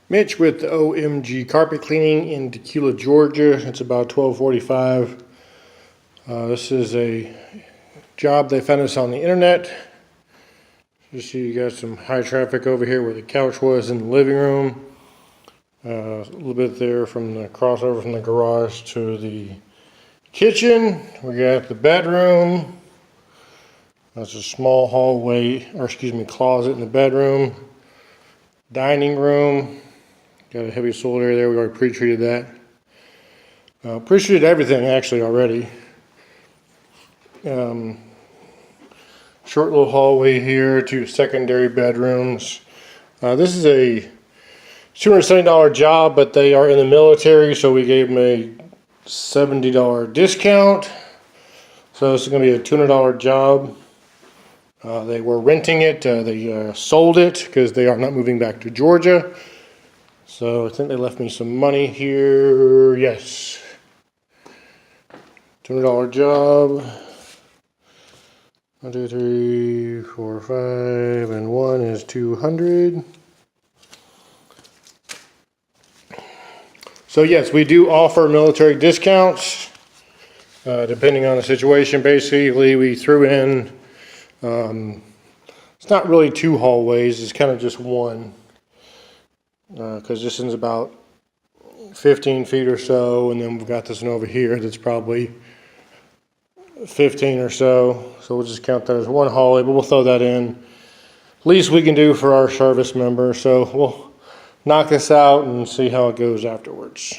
Mitch with OMG Carpet Cleaning in Dacula, Georgia. It's about 12:45. This is a job they found us on the internet. Just so you got some high traffic over here where the couch was in the living room. A little bit there from the crossover from the garage to the kitchen. We got the bedroom. That's a small hallway, or excuse me, closet in the bedroom. Dining room. Got a heavy soil area there. We already pre-treated that. Pre-treated everything actually already. Short little hallway here, 2 secondary bedrooms. This is a $270 job, but they are in the military, so we gave them a $70 discount. So this is going to be a $200 job. They were renting it. They sold it because they are not moving back to Georgia. So I think they left me some money here. Yes. $200 job. 1, 2, 3, 4, 5, and 1 is 200. So yes, we do offer military discounts, depending on the situation. Basically, we threw in, it's not really 2 hallways, it's kind of just 1. Because this one's about 15 feet or so, and then we've got this one over here that's probably 15 or so. So we'll just count that as 1 hallway, but we'll throw that in. Least we can do for our service member. So we'll knock this out and see how it goes afterwards.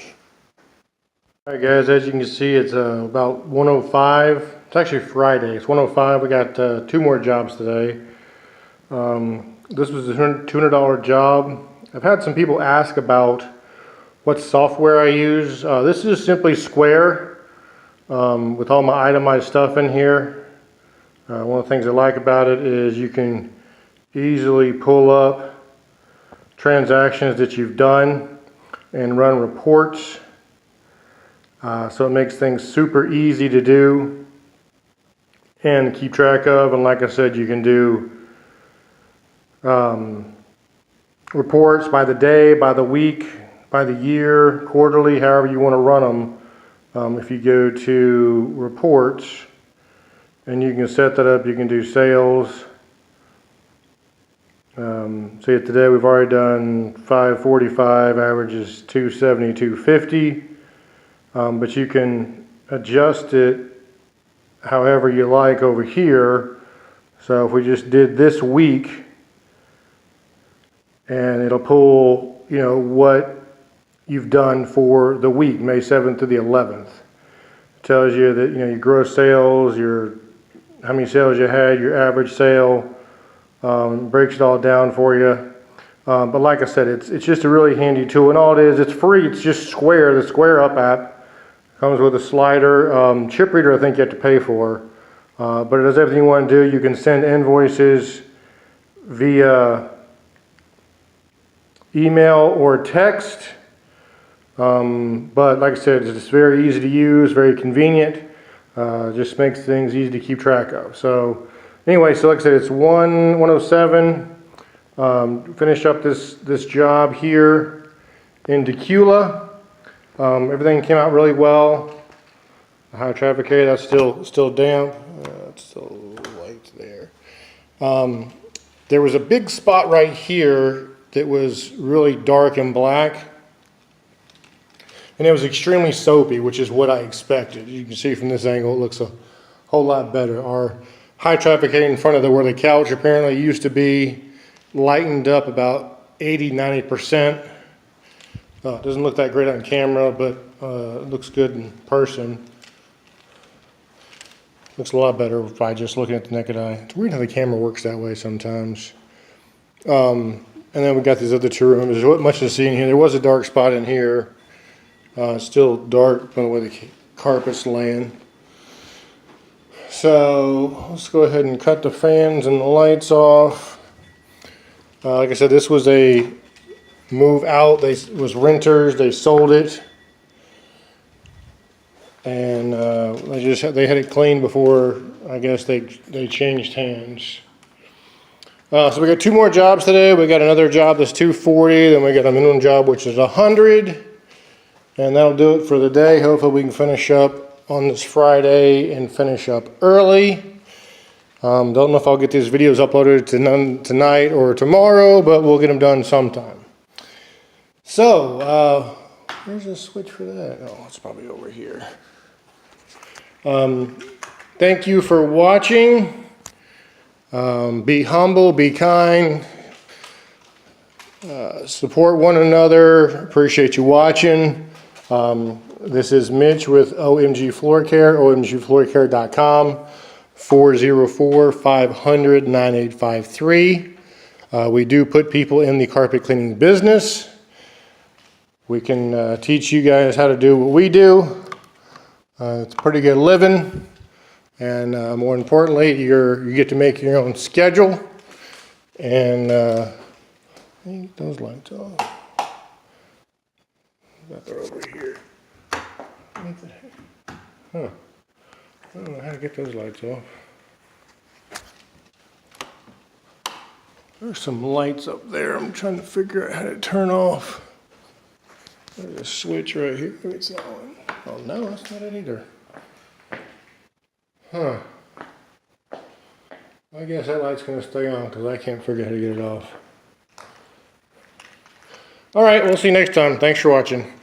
All right, guys, as you can see, it's about 1:05. It's actually Friday. It's 1:05. We got 2 more jobs today. This was a $200 job. I've had some people ask about what software I use. This is simply Square with all my itemized stuff in here. One of the things I like about it is you can easily pull up transactions that you've done and run reports. So it makes things super easy to do and keep track of. And like I said, you can do reports by the day, by the week, by the year, quarterly, however you want to run them. If you go to reports and you can set that up, you can do sales. See, today we've already done 545, average is 270, 250. But you can adjust it however you like over here. So if we just did this week, and it'll pull, you know, what you've done for the week, May 7th to the 11th. It tells you that, you know, your gross sales, how many sales you had, your average sale, breaks it all down for you. But like I said, it's just a really handy tool, and all it is, it's free. It's just Square, the Square Up app. Comes with a slider. Chip reader I think you have to pay for. But it does everything you want to do. You can send invoices via email or text. But like I said, it's very easy to use, very convenient. Just makes things easy to keep track of. So anyway, so like I said, it's 1:07. Finish up this job here in Dacula. Everything came out really well. The high traffic area, that's still damp. It's still light there. There was a big spot right here that was really dark and black. And it was extremely soapy, which is what I expected. You can see from this angle, it looks a whole lot better. Our high traffic area in front of where the couch apparently used to be lightened up about 80–90%. It doesn't look that great on camera, but it looks good in person. Looks a lot better by just looking at the naked eye. It's weird how the camera works that way sometimes. And then we got these other 2 rooms. There's not much to see in here. There was a dark spot in here. It's still dark by the way the carpet's laying. So let's go ahead and cut the fans and the lights off. Like I said, this was a move out. It was renters. They sold it, and they had it cleaned before. I guess they changed hands. So we got 2 more jobs today. We got another job that's 240, then we got a minimum job which is 100, and that'll do it for the day. Hopefully we can finish up on this Friday and finish up early. Don't know if I'll get these videos uploaded tonight or tomorrow, but we'll get them done sometime. So, where's the switch for that? Oh, it's probably over here. Thank you for watching. Be humble, be kind, support one another. Appreciate you watching. This is Mitch with OMG Floor Care, omgfloorcare.com, 404-500-9853. We do put people in the carpet cleaning business. We can teach you guys how to do what we do. It's a pretty good living. And more importantly, you get to make your own schedule. And I think those lights off. They're over here. What the heck? Huh. I don't know how to get those lights off. There's some lights up there. I'm trying to figure out how to turn off. There's a switch right here. Maybe it's that one. Oh no, that's not it either. Huh. I guess that light's going to stay on because I can't figure out how to get it off. Alright, we'll see you next time. Thanks for watching.